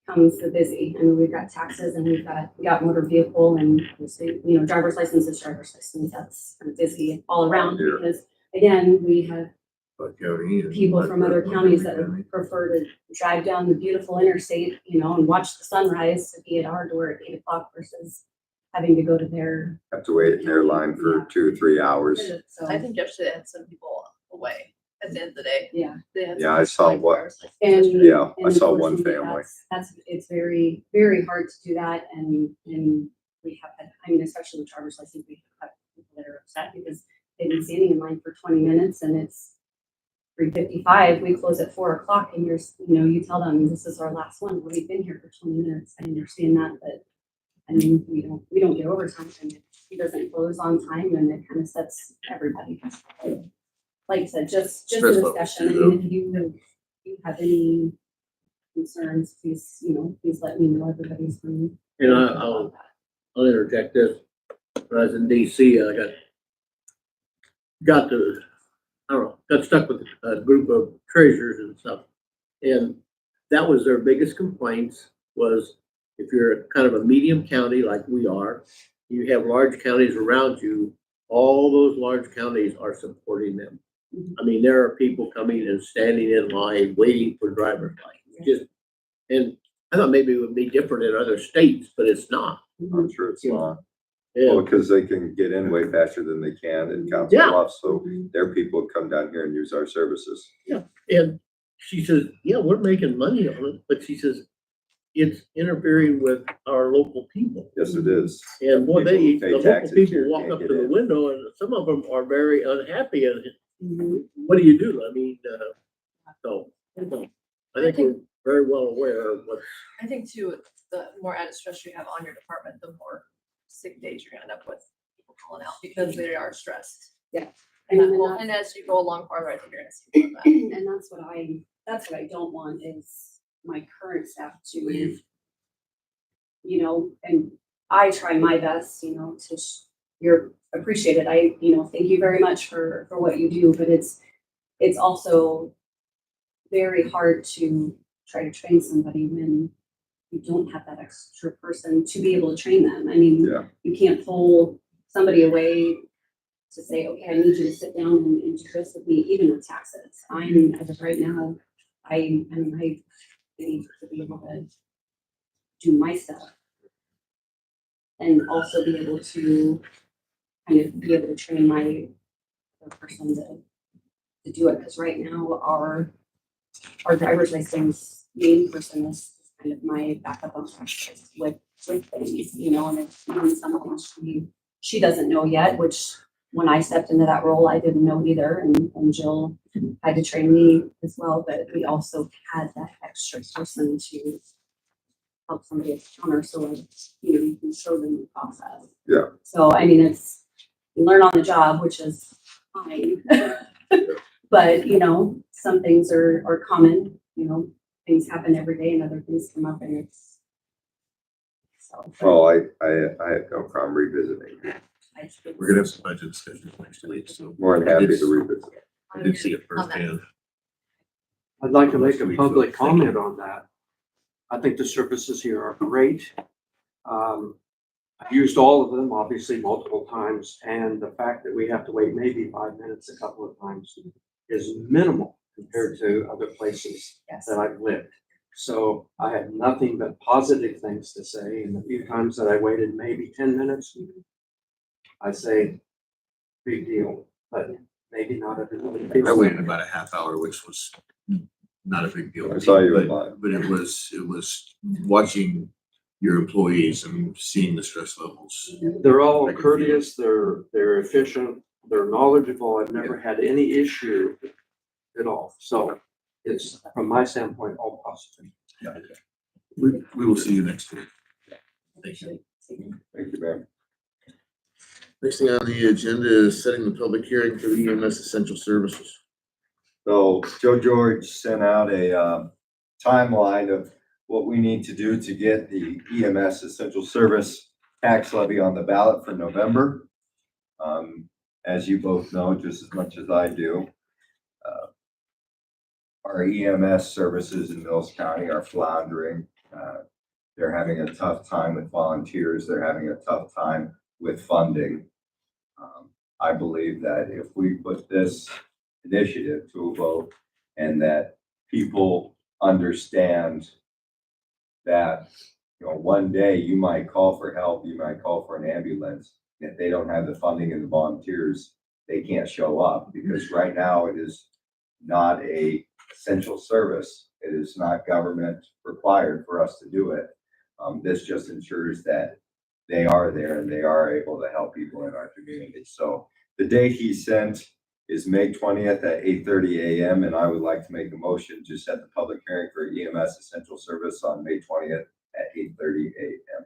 S10: comes the busy. I mean, we've got taxes and we've got motor vehicle, and obviously, driver's license is driver's license. That's kind of busy all around,
S1: Yeah.
S10: because again, we have
S3: Buck County and
S10: people from other counties that
S3: Montgomery
S10: would prefer to drive down the beautiful interstate, and watch the sunrise to be at our door at 8 o'clock versus having to go to their.
S1: Have to wait in their line for 2 or 3 hours.
S10: So,
S2: I think yesterday I had some people away at the end of the day.
S10: yeah.
S2: They had
S1: Yeah,
S2: some
S1: I saw
S2: 24
S1: what-
S2: hours, like,
S10: And
S2: yesterday.
S1: Yeah, I
S10: and
S1: saw one
S10: unfortunately,
S1: family.
S10: it's very, very hard to do that. And we have had, especially with driver's license, we have people that are upset because they've been standing in line for 20 minutes and it's 3:55. We close at 4 o'clock, and you tell them this is our last one. Well, we've been here for 20 minutes. I understand that, but we don't get overtime, and if he doesn't close on time, and it kind of sets everybody. Like I said, just a
S3: Stress levels
S10: discussion.
S3: too,
S10: If you have any concerns, please let me know. Everybody's fine.
S4: And I'll interject this. When I was in DC, I got stuck with a group of treasurers and stuff. And that was their biggest complaints was, if you're kind of a medium county like we are, you have large counties around you, all those large counties are supporting them. I mean, there are people coming and standing in line waiting for driver's license. And I thought maybe it would be different in other states, but it's not.
S1: I'm sure it's not.
S4: Yeah,
S1: Well, because they can get in way faster than they can in Council
S4: Yeah.
S1: Bluffs, so their people come down here and use our services.
S4: and she says, yeah, we're making money on it, but she says, it's interfering with our local people.
S1: Yes, it is.
S4: And boy,
S1: People who
S4: the
S1: pay
S4: local
S1: taxes
S4: people
S1: here
S4: walk
S1: can't
S4: up
S1: get
S4: to the
S1: in.
S4: window and some of them are very unhappy. And
S10: Mhm.
S4: what do you do? I mean, so, I think we're very well aware of what,
S2: I think too, the more added stress you have on your department, the more sick days you're gonna end up with people calling out because they are stressed.
S10: Yeah.
S2: And,
S10: And
S2: that will-
S10: that's-
S2: and as you go along farther, I think you're gonna see more of that.
S10: And that's what I don't want is my current staff to leave. You know, and I try my best, you know, you're appreciated. Thank you very much for what you do, but it's also very hard to try to train somebody when you don't have that extra person to be able to train them. I mean,
S1: Yeah.
S10: you can't pull somebody away to say, okay, I need you to sit down and do this with me, even with taxes. As of right now, I need to be able to do my stuff. And also be able to kind of be able to train my other person to do it, because right now our driver's license main person is kind of my backup on with things, you know, and it's even something she doesn't know yet, which when I stepped into that role, I didn't know either, and Jill had to train me as well, but we also had that extra person to help somebody encounter, so like, you can show them the process.
S1: Yeah.
S10: So, I mean, you learn on the job, which is fine. But, some things are common, things happen every day and other things come up and it's. So.
S1: Oh, I have no problem revisiting.
S3: We're gonna have some budget discussions next week, so.
S1: More than happy to revisit.
S3: I did see it
S2: On that.
S3: firsthand.
S11: I'd like to make
S3: Last
S11: a
S3: week,
S11: public
S3: so thank you.
S11: comment on that. I think the services here are great. I've used all of them, obviously, multiple times, and the fact that we have to wait maybe 5 minutes a couple of times is minimal compared to other places
S2: Yes.
S11: that I've lived. So I have nothing but positive things to say, and the few times that I waited maybe 10 minutes, I say, big deal, but maybe not everybody.
S3: I waited about a half hour, which was not a big deal.
S1: I saw you
S3: but-
S1: online.
S3: But it was watching your employees and seeing the stress levels.
S11: They're all courteous, they're efficient, they're knowledgeable. I've never had any issue at all. So it's, from my standpoint, all positive.
S3: We will see you next week. Thank you.
S1: Thank you, ma'am.
S3: Next thing on the agenda is setting the public hearing for the EMS essential services.
S1: So Joe George sent out a timeline of what we need to do to get the EMS essential service tax levy on the ballot for November. As you both know, just as much as I do, our EMS services in Mills County are floundering. They're having a tough time with volunteers. They're having a tough time with funding. I believe that if we put this initiative to a vote and that people understand that, one day you might call for help, you might call for an ambulance. If they don't have the funding and the volunteers, they can't show up, because right now it is not a essential service. It is not government required for us to do it. This just ensures that they are there and they are able to help people in our community. So the date he sent is May 20th at 8:30 a.m. And I would like to make a motion to set the public hearing for EMS essential service on May 20th at 8:30 a.m.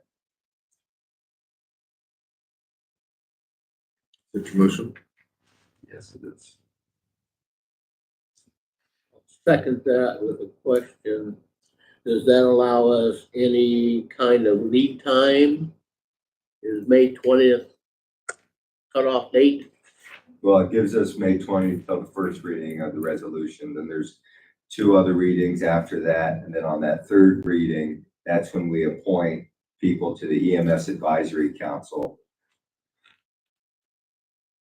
S3: Is that your motion?
S1: Yes, it is.
S4: second that with a question. Does that allow us any kind of lead time? Is May 20th cutoff date?
S1: Well, it gives us May 20th till the first reading of the resolution. Then there's 2 other readings after that. And then on that 3rd reading, that's when we appoint people to the EMS Advisory Council.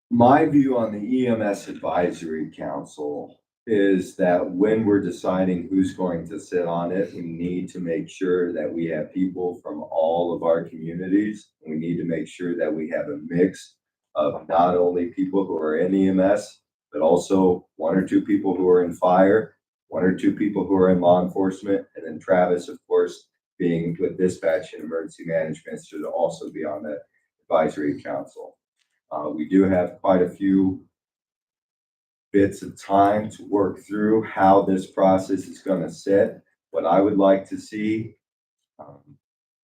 S1: My view on the EMS Advisory Council is that when we're deciding who's going to sit on it, we need to make sure that we have people from all of our communities. We need to make sure that we have a mix of not only people who are in EMS, but also one or two people who are in fire, one or two people who are in law enforcement, and then Travis, of course, being with dispatch and emergency management, should also be on the advisory council. We do have quite a few bits of time to work through how this process is going to sit. What I would like to see,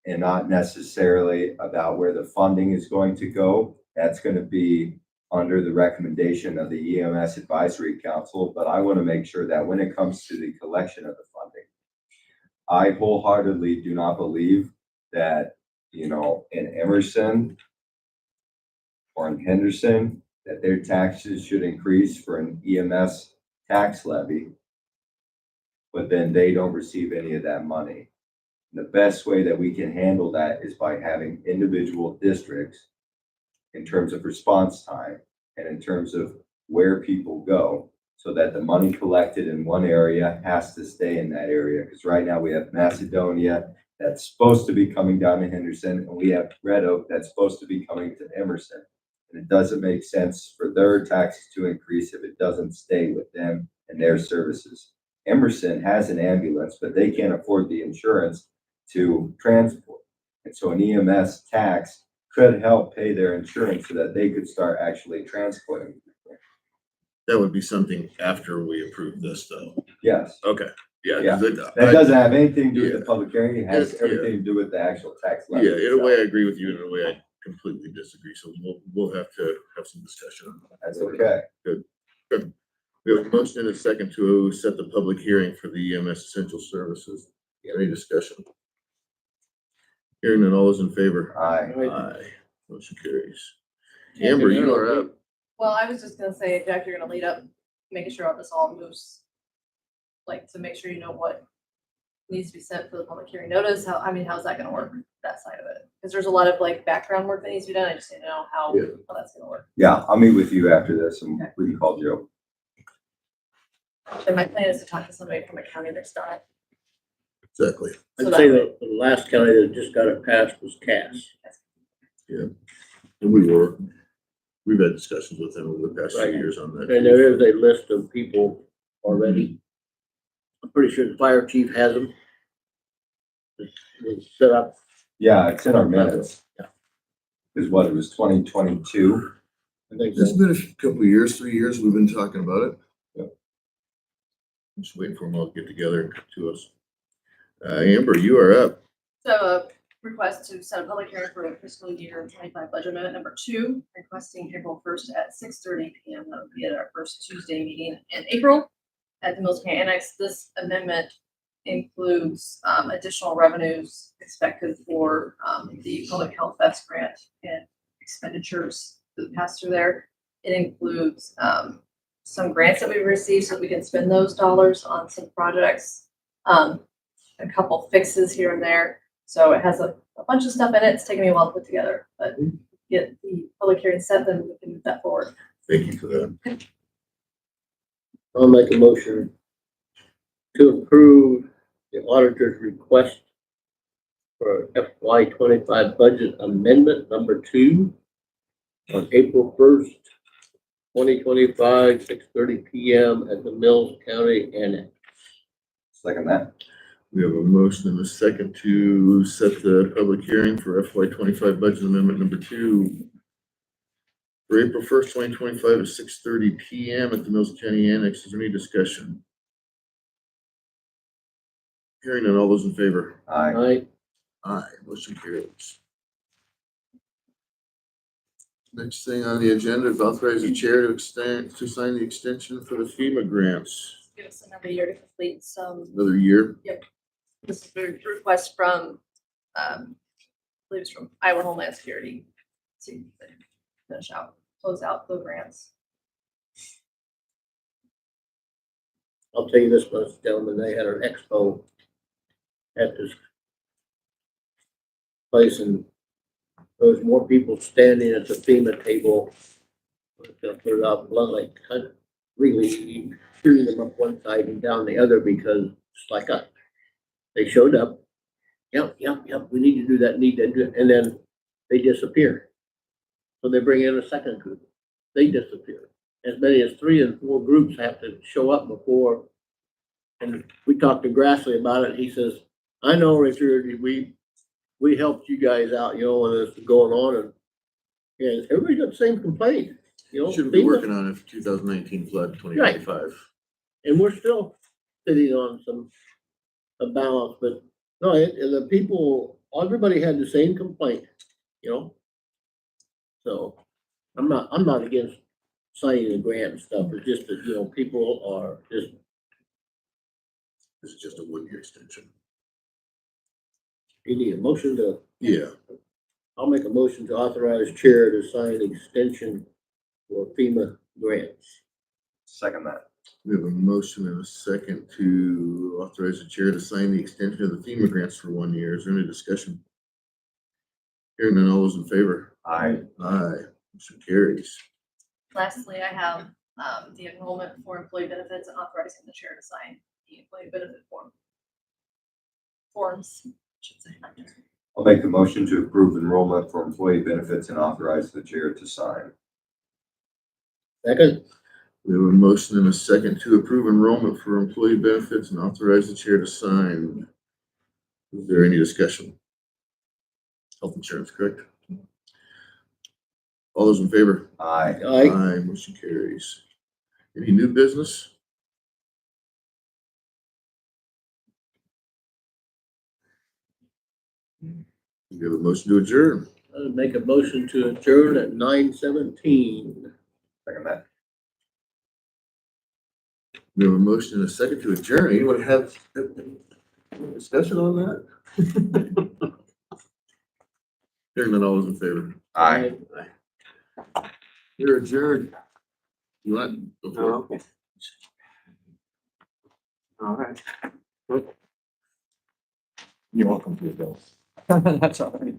S1: and not necessarily about where the funding is going to go, that's going to be under the recommendation of the EMS Advisory Council, but I want to make sure that when it comes to the collection of the funding, I wholeheartedly do not believe that, in Emerson or in Henderson, that their taxes should increase for an EMS tax levy, but then they don't receive any of that money. The best way that we can handle that is by having individual districts in terms of response time and in terms of where people go, so that the money collected in one area has to stay in that area. Because right now we have Macedonia that's supposed to be coming down to Henderson, and we have Red Oak that's supposed to be coming to Emerson. And it doesn't make sense for their taxes to increase if it doesn't stay with them and their services. Emerson has an ambulance, but they can't afford the insurance to transport. And so an EMS tax could help pay their insurance so that they could start actually transporting.
S3: That would be something after we approve this, though.
S1: Yes,
S3: Okay, yeah.
S1: Yeah.
S3: 'cause
S1: that doesn't have anything to do with
S3: Yeah.
S1: the public hearing. It has
S3: Yeah.
S1: everything to do with the actual tax levy.
S3: Yeah, in a way I
S1: itself.
S3: agree with you, in a way I completely disagree, so we'll have to have some discussion on that.
S1: That's okay.
S3: We have a motion and a second to set the public hearing for the EMS essential services. Any discussion? Hearing none, all those in favor? Aye. Motion carries. Amber, you are up.
S2: Well, I was just gonna say, Jack, you're gonna lead up, making sure this all moves, like, to make sure you know what needs to be sent for the public hearing notice. How's that gonna work, that side of it? Because there's a lot of like background work that needs to be done. I just need to know how
S3: Yeah.
S2: that's gonna work.
S1: Yeah, I'll meet with you after this and we can call Joe.
S2: And my plan is to talk to somebody from a county that's done it.
S3: Exactly.
S2: So
S4: I'd
S2: that
S4: say
S2: way-
S4: that the last county that just got it passed was Cass.
S3: And we've had discussions with them over the past few
S4: Right.
S3: years on that.
S4: And there is a list of people already. I'm pretty sure the fire chief has them. It's set up.
S1: Yeah, it's in our minutes.
S4: Yeah.
S1: Is what, it was 2022?
S4: I think
S3: It's
S4: so.
S3: been a couple of years, 3 years, we've been talking about it.
S1: Yep.
S3: Just waiting for them all to get together and come to us. Amber, you are up.
S2: So a request to set a public hearing for fiscal year 25 budget amendment number 2, requesting April 1st at 6:30 PM. That would be at our first Tuesday meeting in April at the Mills County Annex. This amendment includes additional revenues expected for the public health vest grant and expenditures that pass through there. It includes some grants that we received so we can spend those dollars on some projects. A couple fixes here and there. So it has a bunch of stuff in it. It's taken me a while to put together, but get the public hearing set, then we can move that forward.
S3: Thank you for that.
S4: I'll make a motion to approve the auditor's request for FY 25 budget amendment number 2 on April 1st, 2025, 6:30 PM at the Mills County Annex.
S1: Second that.
S3: We have a motion and a second to set the public hearing for FY 25 budget amendment number 2 for April 1st, 2025 at 6:30 PM at the Mills County Annex. Is there any discussion? Hearing none, all those in favor?
S1: Aye.
S3: Aye, motion carries. Next thing on the agenda is authorize the chair to sign the extension for the FEMA grants.
S2: Give us another year to complete some.
S3: Another year.
S2: This is a request from, I believe it's from Iowa Homeland Security to close out the grants.
S4: I'll tell you this much, gentlemen, they had an expo at this place and there was more people standing at the FEMA table. To put it out bluntly, really shooting them up one side and down the other because it's like us. They showed up. Yep, we need to do that, need to do it, and then they disappear. So they bring in a second group. They disappear. As many as 3 and 4 groups have to show up before. And we talked to Grassley about it. He says, I know, Richard, we helped you guys out, you know, when this was going on, and yeah, everybody got the same complaint, you know.
S3: Shouldn't be
S4: FEMA.
S3: working on it for 2019 flood 2025.
S4: And we're still sitting on a balance, but no, the people, everybody had the same complaint, you know? So I'm not against signing the grant and stuff. It's just that, you know, people are just,
S3: This is just a 1-year extension.
S4: you need a motion to,
S3: Yeah.
S4: I'll make a motion to authorize chair to sign extension for FEMA grants.
S1: Second that.
S3: We have a motion and a second to authorize the chair to sign the extension of the FEMA grants for 1 year. Is there any discussion? Hearing none, all those in favor?
S1: Aye.
S3: Aye. Motion carries.
S2: Lastly, I have, the enrollment for employee benefits and authorizing the chair to sign the employee benefit forms, I should say.
S1: I'll make the motion to approve enrollment for employee benefits and authorize the chair to sign.
S4: Second,
S3: We have a motion and a second to approve enrollment for employee benefits and authorize the chair to sign. Is there any discussion? Health insurance, correct? All those in favor?
S1: Aye.
S4: aye.
S3: Motion carries. Any new business? We have a motion to adjourn.
S4: I'll make a motion to adjourn at 9:17.
S1: Second that.
S3: We have a motion and a second to adjourn. Anyone have a discussion on that? Hearing none, all those in favor?
S1: Aye.
S3: You're adjourned. You want? Go for it.
S11: Okay. All right.
S7: You're welcome to, Bill.
S11: That's all right.